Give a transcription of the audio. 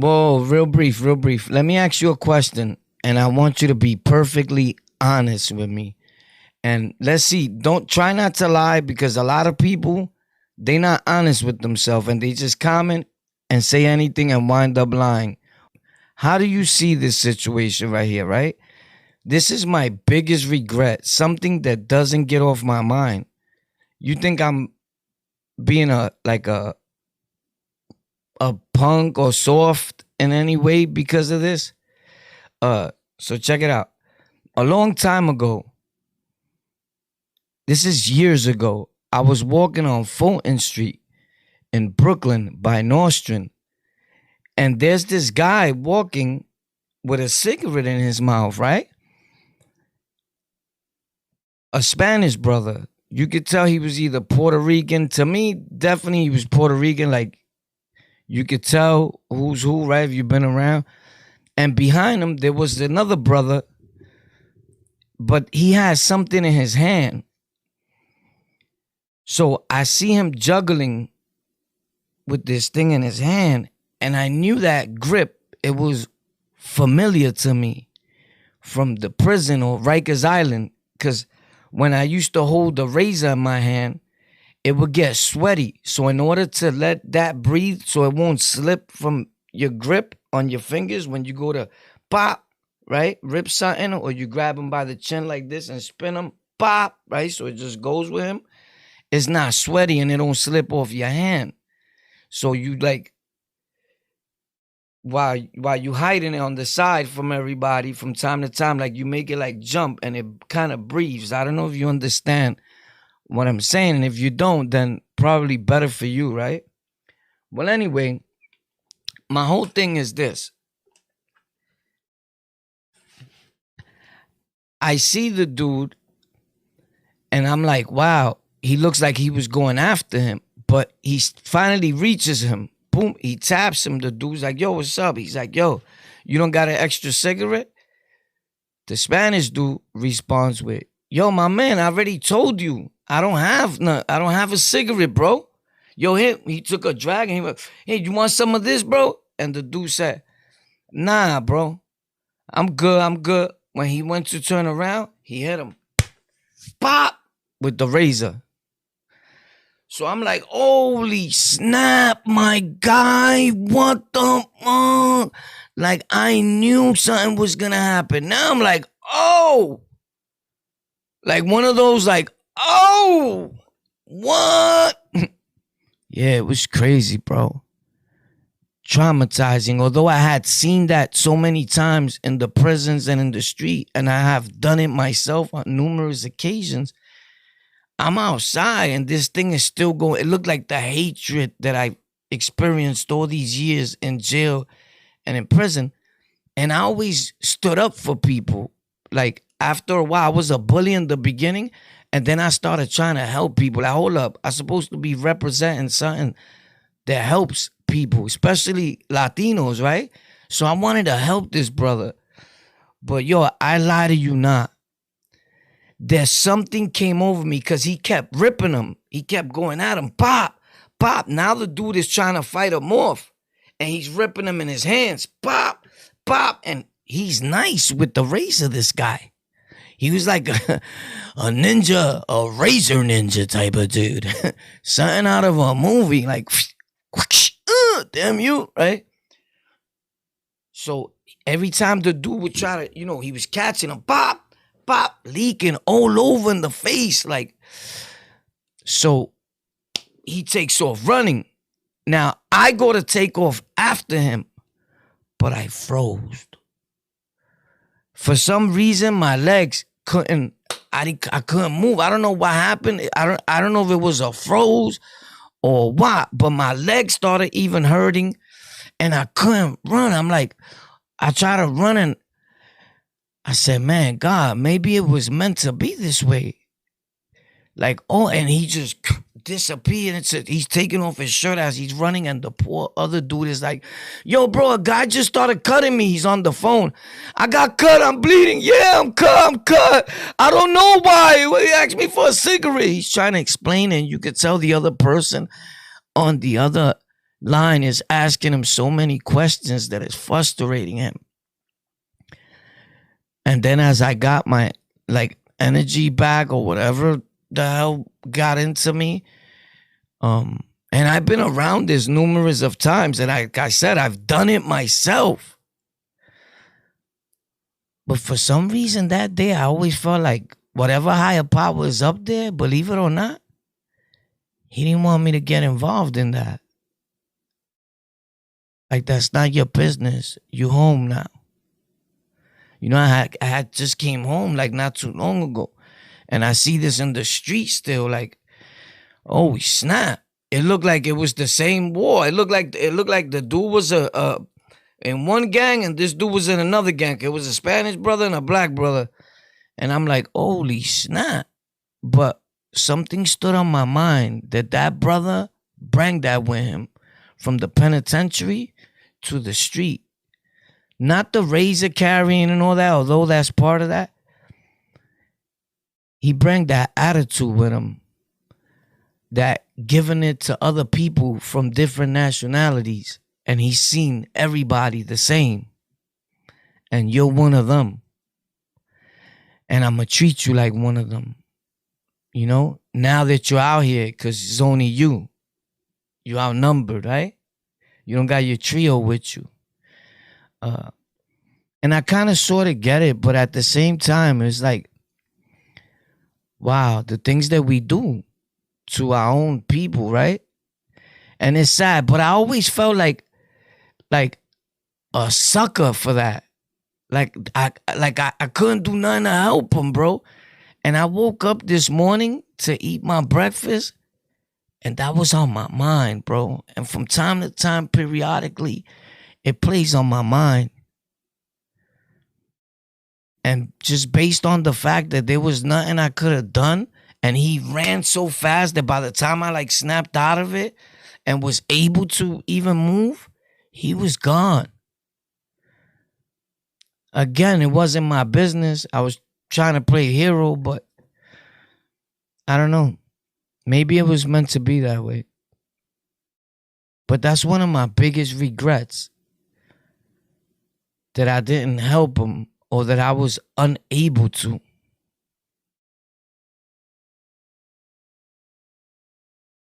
Whoa, real brief, real brief. Let me ask you a question, and I want you to be perfectly honest with me. And let's see, don't try not to lie because a lot of people, they not honest with themselves and they just comment and say anything and wind up lying. How do you see this situation right here, right? This is my biggest regret, something that doesn't get off my mind. You think I'm being a punk or soft in any way because of this? So check it out. A long time ago, this is years ago, I was walking on Fulton Street in Brooklyn by Nostrand, and there's this guy walking with a cigarette in his mouth, right? A Spanish brother. You could tell he was either Puerto Rican. To me, definitely he was Puerto Rican. Like, you could tell who's who, right? If you've been around. And behind him, there was another brother, but he had something in his hand. So I see him juggling with this thing in his hand, and I knew that grip. It was familiar to me from the prison or Rikers Island, because when I used to hold the razor in my hand, it would get sweaty. So in order to let that breathe so it won't slip from your grip on your fingers when you go to pop, right? Rip something, or you grab him by the chin like this and spin him, pop, right? So it just goes with him. It's not sweaty and it don't slip off your hand. So you like, while you hiding it on the side from everybody from time to time, like you make it like jump and it kind of breathes. I don't know if you understand what I'm saying. And if you don't, then probably better for you, right? Well, anyway, my whole thing is this. I see the dude and I'm like, wow, he looks like he was going after him, but he finally reaches him. Boom, he taps him. The dude's like, yo, what's up? He's like, yo, you don't got an extra cigarette? The Spanish dude responds with, yo, my man, I already told you. I don't have none. I don't have a cigarette, bro. Yo, he took a drag and he went, hey, you want some of this, bro? And the dude said, nah, bro. I'm good. When he went to turn around, he hit him. Pop! With the razor. So I'm like, holy snap, my guy. What the fuck? Like, I knew something was gonna happen. Now I'm like, oh. Like one of those, like, oh. What? Yeah, it was crazy, bro. Traumatizing. Although I had seen that so many times in the prisons and in the street, and I have done it myself on numerous occasions, I'm outside and this thing is still going. It looked like the hatred that I experienced all these years in jail and in prison. And I always stood up for people. Like after a while, I was a bully in the beginning. And then I started trying to help people. Like, hold up, I'm supposed to be representing something that helps people, especially Latinos, right? So I wanted to help this brother. But yo, I lie to you not. There's something came over me because he kept ripping him. He kept going at him. Pop, pop. Now the dude is trying to fight him off. And he's ripping him in his hands. Pop, pop. And he's nice with the razor, this guy. He was like a ninja, a razor ninja type of dude. Something out of a movie. Like, damn you, right? So every time the dude would try to, he was catching him. Pop. Pop, leaking all over in the face. Like, so he takes off running. Now, I go to take off after him, but I froze. For some reason, my legs couldn't, I couldn't move. I don't know what happened. I don't know if it was a froze or what, but my legs started even hurting and I couldn't run. I'm like, I tried to run and I said, man, God, maybe it was meant to be this way. Like, oh, and he just disappeared. He's taking off his shirt as he's running, and the poor other dude is like, yo, bro, a guy just started cutting me. He's on the phone. I got cut. I'm bleeding. Yeah, I'm cut. I don't know why. He asked me for a cigarette. He's trying to explain, and you could tell the other person on the other line is asking him so many questions that it's frustrating him. And then as I got my like energy back or whatever the hell got into me, and I've been around this numerous of times, and like I said, I've done it myself. But for some reason that day, I always felt like whatever higher power is up there, believe it or not, he didn't want me to get involved in that. Like, that's not your business. You home now. You know, I had just came home like not too long ago, and I see this in the street still. Like, oh snap! It looked like it was the same war. It looked like the dude was in one gang and this dude was in another gang. It was a Spanish brother and a black brother, and I'm like, holy snap! But something stood on my mind that brother brought that with him from the penitentiary to the street. Not the razor carrying and all that, although that's part of that. He brought that attitude with him, that giving it to other people from different nationalities, and he's seen everybody the same. And you're one of them. And I'm going to treat you like one of them. You know, now that you're out here, because it's only you. You're outnumbered, right? You don't got your trio with you. And I kind of sort of get it, but at the same time, it's like, wow, the things that we do to our own people, right? And it's sad, but I always felt like a sucker for that. Like I couldn't do nothing to help him, bro. And I woke up this morning to eat my breakfast, and that was on my mind, bro. And from time to time, periodically, it plays on my mind. And just based on the fact that there was nothing I could have done, and he ran so fast that by the time I like snapped out of it and was able to even move, he was gone. Again, it wasn't my business. I was trying to play hero, but I don't know. Maybe it was meant to be that way. But that's one of my biggest regrets, that I didn't help him, or that I was unable to.